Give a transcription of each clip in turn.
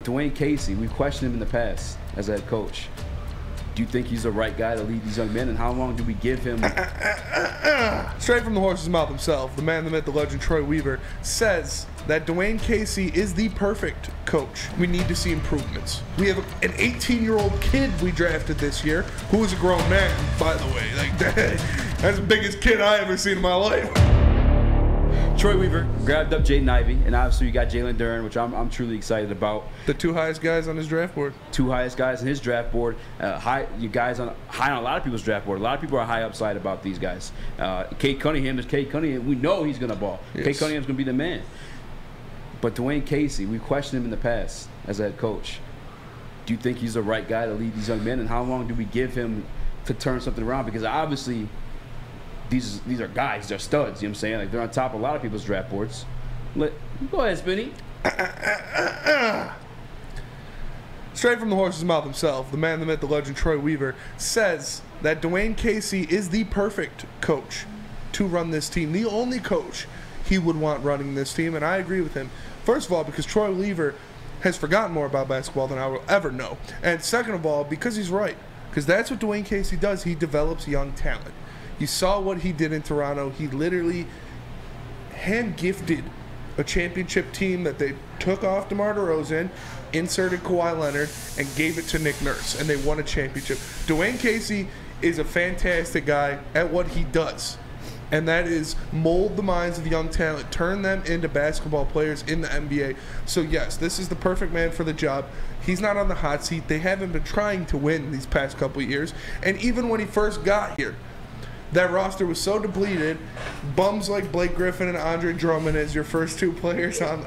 Dwane Casey, we've questioned him in the past as a head coach. Do you think he's the right guy to lead these young men, and how long do we give him? Straight from the horse's mouth himself, the man, the myth, the legend, Troy Weaver, says that Dwane Casey is the perfect coach. We need to see improvements. We have an 18-year-old kid we drafted this year, who is a grown man, by the way. Like that's the biggest kid I ever seen in my life. Troy Weaver grabbed up Jaden Ivey, and obviously you got Jalen Duren, which I'm truly excited about. The two highest guys on his draft board. Two highest guys on his draft board. High on a lot of people's draft board. A lot of people are high upside about these guys. Cade Cunningham is Cade Cunningham. We know he's going to ball. Yes. Cade Cunningham's going to be the man. But Dwane Casey, we questioned him in the past as a head coach. Do you think he's the right guy to lead these young men, and how long do we give him to turn something around? Because obviously these are guys, they're studs, you know what I'm saying? Like, they're on top of a lot of people's draft boards. Go ahead, Spinny. Straight from the horse's mouth himself, the man, the myth, the legend, Troy Weaver, says that Dwane Casey is the perfect coach to run this team. The only coach he would want running this team, and I agree with him. First of all, because Troy Weaver has forgotten more about basketball than I will ever know. And second of all, because he's right. Because that's what Dwane Casey does. He develops young talent. You saw what he did in Toronto. He literally hand-gifted a championship team that they took off DeMar DeRozan, inserted Kawhi Leonard, and gave it to Nick Nurse, and they won a championship. Dwane Casey is a fantastic guy at what he does, and that is mold the minds of young talent, turn them into basketball players in the NBA. So yes, this is the perfect man for the job. He's not on the hot seat. They haven't been trying to win these past couple of years, and even when he first got here, that roster was so depleted. Bums like Blake Griffin and Andre Drummond as your first two players on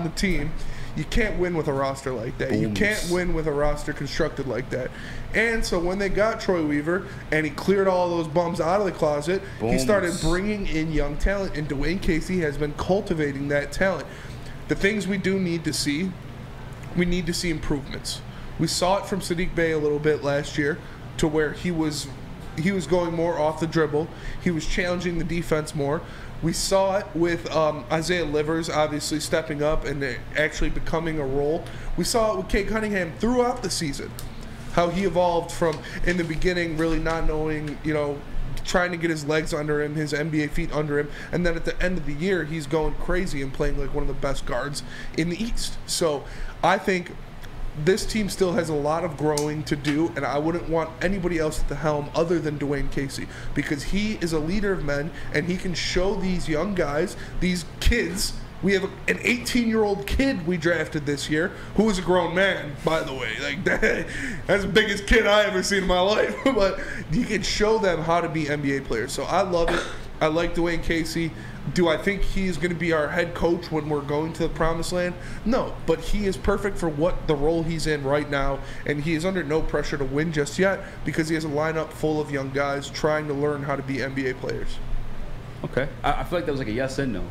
the team. You can't win with a roster like that. Booms. You can't win with a roster constructed like that. And so when they got Troy Weaver and he cleared all those bums out of the closet, Booms. He started bringing in young talent, and Dwane Casey has been cultivating that talent. The things we do need to see, we need to see improvements. We saw it from Saddiq Bey a little bit last year, to where he was going more off the dribble. He was challenging the defense more. We saw it with Isaiah Livers obviously stepping up and actually becoming a role. We saw it with Cade Cunningham throughout the season, how he evolved from, in the beginning, really not knowing, trying to get his legs under him, his NBA feet under him, and then at the end of the year, he's going crazy and playing like one of the best guards in the East. So I think this team still has a lot of growing to do, and I wouldn't want anybody else at the helm other than Dwane Casey, because he is a leader of men, and he can show these young guys, these kids. We have an 18-year-old kid we drafted this year, who is a grown man, by the way. Like that's the biggest kid I ever seen in my life. But he can show them how to be NBA players. So I love it. I like Dwane Casey. Do I think he's going to be our head coach when we're going to the promised land? No, but he is perfect for what the role he's in right now, and he is under no pressure to win just yet because he has a lineup full of young guys trying to learn how to be NBA players. Okay. I feel like that was like a yes and no.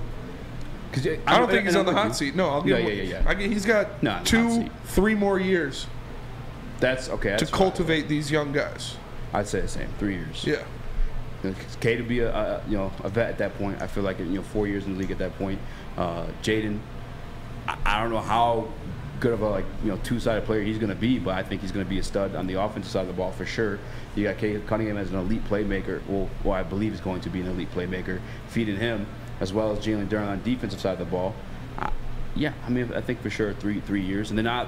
I don't think he's on the hot seat. No, I'll give him. He's got 2-3 more years. That's okay. To cultivate these young guys. I'd say the same. 3 years. Yeah. Cade would be a vet at that point. I feel like 4 years in the league at that point. Jaden, I don't know how good of a two-sided player he's going to be, but I think he's going to be a stud on the offensive side of the ball for sure. You got Cade Cunningham as an elite playmaker. Well, I believe he's going to be an elite playmaker. Feeding him, as well as Jalen Duren on the defensive side of the ball. I think for sure 3 years. And then I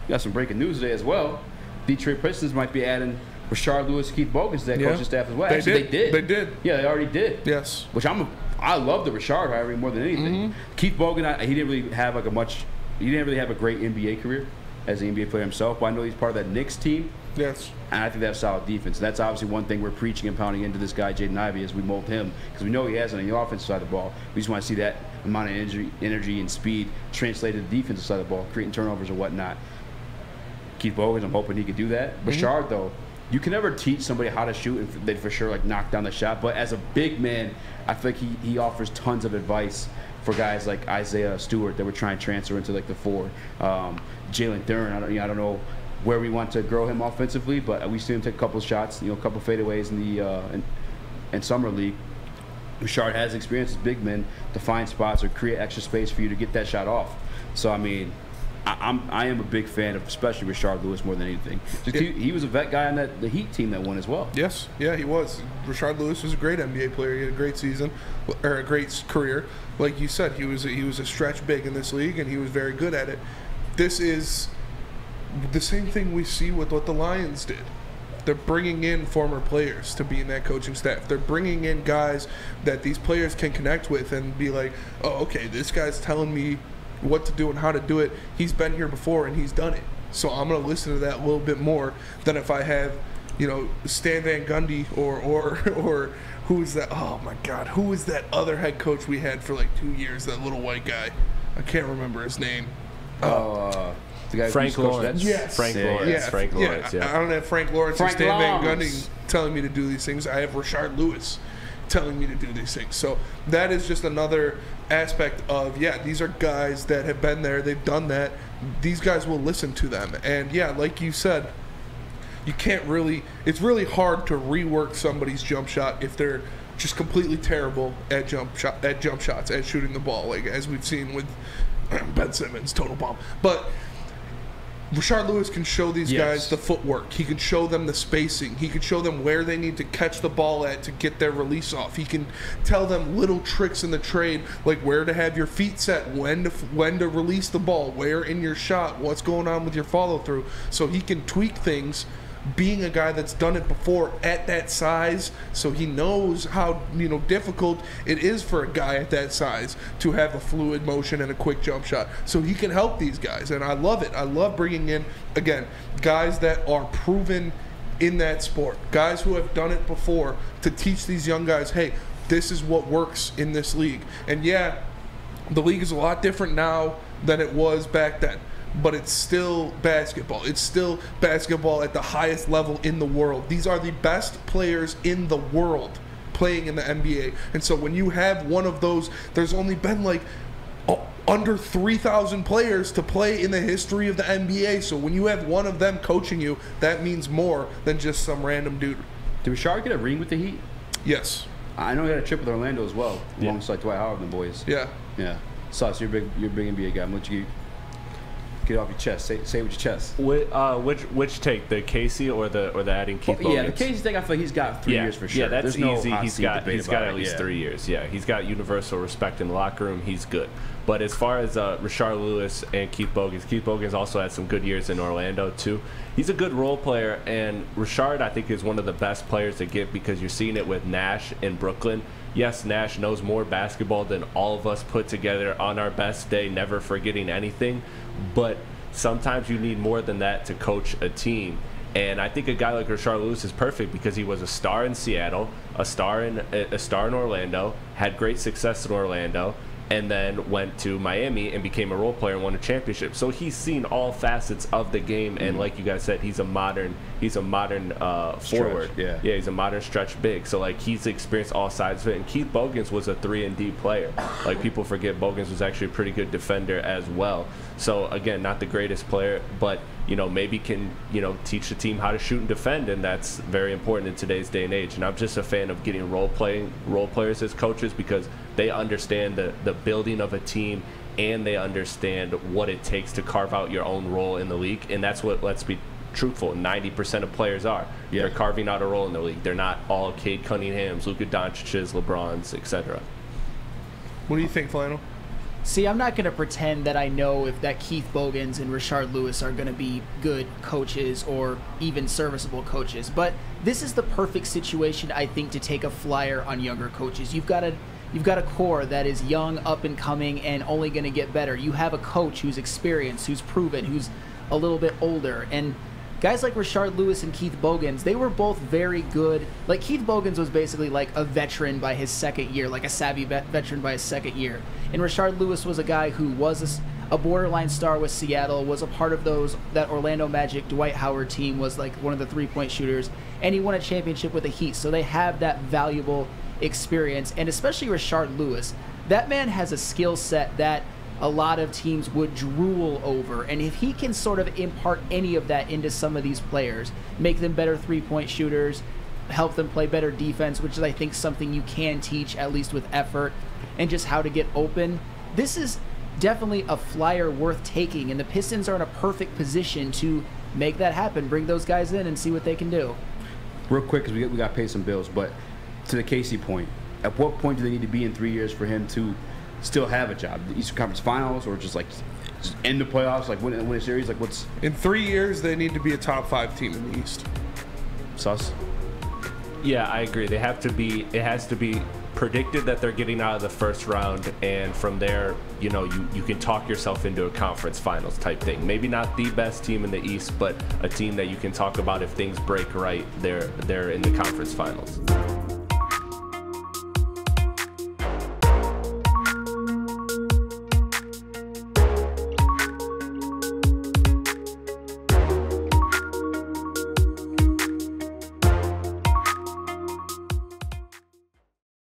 got some breaking news today as well. Detroit Pistons might be adding Rashard Lewis, Keith Bogans to that coaching staff as well. Actually, they did. They did. Yeah, they already did. Yes. Which I love the Rashard hiring more than anything. Mm-hmm. Keith Bogan, he didn't really have a great NBA career as an NBA player himself, but I know he's part of that Knicks team. Yes. And I think they have solid defense. And that's obviously one thing we're preaching and pounding into this guy, Jaden Ivey, as we mold him, because we know he has it on the offensive side of the ball. We just want to see that amount of energy and speed translated to the defensive side of the ball, creating turnovers and whatnot. Keith Bogans, I'm hoping he could do that. Mm-hmm. Rashard, though, you can never teach somebody how to shoot and they for sure knock down the shot. But as a big man, I feel like he offers tons of advice for guys like Isaiah Stewart that we're trying to transfer into the four. Jalen Duren, I don't know where we want to grow him offensively, but we see him take a couple of shots, a couple of fadeaways in the in summer league. Rashard has experience as big men to find spots or create extra space for you to get that shot off. So I am a big fan of especially Rashard Lewis more than anything. He was a vet guy on the Heat team that won as well. Yes, yeah, he was. Rashard Lewis was a great NBA player. He had a great season, or a great career. Like you said, he was a stretch big in this league, and he was very good at it. This is the same thing we see with what the Lions did. They're bringing in former players to be in that coaching staff. They're bringing in guys that these players can connect with and be like, oh, okay, this guy's telling me what to do and how to do it. He's been here before and he's done it. So I'm going to listen to that a little bit more than if I have, Stan Van Gundy or who is that? Oh, my God. Who is that other head coach we had for like 2 years, that little white guy? I can't remember his name. The guy Frank Lawrence. Yes. Frank Lawrence. Yeah. Frank Lawrence, yeah. I don't have Frank Lawrence or Stan Van Gundy telling me to do these things. I have Rashard Lewis telling me to do these things. So that is just another aspect of, these are guys that have been there. They've done that. These guys will listen to them. And, like you said, you can't really – it's really hard to rework somebody's jump shot if they're just completely terrible at jump shots, at shooting the ball, like as we've seen with Ben Simmons, total bomb. But – Rashard Lewis can show these guys the footwork. He can show them the spacing. He can show them where they need to catch the ball at to get their release off. He can tell them little tricks in the trade, like where to have your feet set, when to release the ball, where in your shot, what's going on with your follow-through. So he can tweak things, being a guy that's done it before at that size, so he knows how difficult it is for a guy at that size to have a fluid motion and a quick jump shot. So he can help these guys, and I love it. I love bringing in, again, guys that are proven in that sport, guys who have done it before, to teach these young guys, hey, this is what works in this league. And the league is a lot different now than it was back then. But it's still basketball. It's still basketball at the highest level in the world. These are the best players in the world playing in the NBA. And so when you have one of those, there's only been like under 3,000 players to play in the history of the NBA. So when you have one of them coaching you, that means more than just some random dude. Did Rashard get a ring with the Heat? Yes. I know he had a trip with Orlando as well, alongside Dwight Howard and the boys. Yeah. Sauce, you're a big NBA guy. I'm going to let you get off your chest. Say it with your chest. Which take, the Casey or the adding Keith Bogans? The Casey thing, I feel like he's got 3 years for sure. Yeah, that's There's easy. No he's got at least 3 years. Yeah, he's got universal respect in the locker room. He's good. But as far as Rashard Lewis and Keith Bogans also had some good years in Orlando too. He's a good role player, and Rashard, I think, is one of the best players to get, because you're seeing it with Nash in Brooklyn. Yes, Nash knows more basketball than all of us put together on our best day, never forgetting anything. But sometimes you need more than that to coach a team. And I think a guy like Rashard Lewis is perfect, because he was a star in Seattle, a star in Orlando, had great success in Orlando, and then went to Miami and became a role player and won a championship. So he's seen all facets of the game, and like you guys said, he's a modern forward. Yeah, he's a modern stretch big. So like, he's experienced all sides of it. And Keith Bogans was a 3-and-D player. Like, people forget Bogans was actually a pretty good defender as well. So again, not the greatest player, but maybe can teach the team how to shoot and defend, and that's very important in today's day and age. And I'm just a fan of getting role players as coaches, because they understand the building of a team, and they understand what it takes to carve out your own role in the league. And that's what, let's be truthful, 90% of players are. Yeah. They're carving out a role in the league. They're not all Cade Cunningham's, Luka Doncic's, LeBron's, etc. What do you think, Flannel? See, I'm not going to pretend that I know if that Keith Bogans and Rashard Lewis are going to be good coaches or even serviceable coaches, but this is the perfect situation, I think, to take a flyer on younger coaches. You've got a core that is young, up and coming, and only going to get better. You have a coach who's experienced, who's proven, who's a little bit older, and guys like Rashard Lewis and Keith Bogans, they were both very good. Like, Keith Bogans was basically like a veteran by his second year, like a savvy veteran by his second year. And Rashard Lewis was a guy who was a borderline star with Seattle, was a part of that Orlando Magic Dwight Howard team, was like one of the three-point shooters, and he won a championship with the Heat. So they have that valuable experience, and especially Rashard Lewis. That man has a skill set that a lot of teams would drool over, and if he can sort of impart any of that into some of these players, make them better three-point shooters, help them play better defense, which is, I think, something you can teach, at least with effort, and just how to get open. This is definitely a flyer worth taking, and the Pistons are in a perfect position to make that happen, bring those guys in and see what they can do. Real quick, because we got to pay some bills, but to the Casey point, at what point do they need to be in 3 years for him to still have a job? The Eastern Conference Finals, or just end the playoffs, win a series? What's in 3 years? They need to be a top 5 team in the East. Sus? Yeah, I agree. They have to be. It has to be predicted that they're getting out of the first round, and from there, you can talk yourself into a conference finals type thing. Maybe not the best team in the East, but a team that you can talk about if things break right. They're in the conference finals.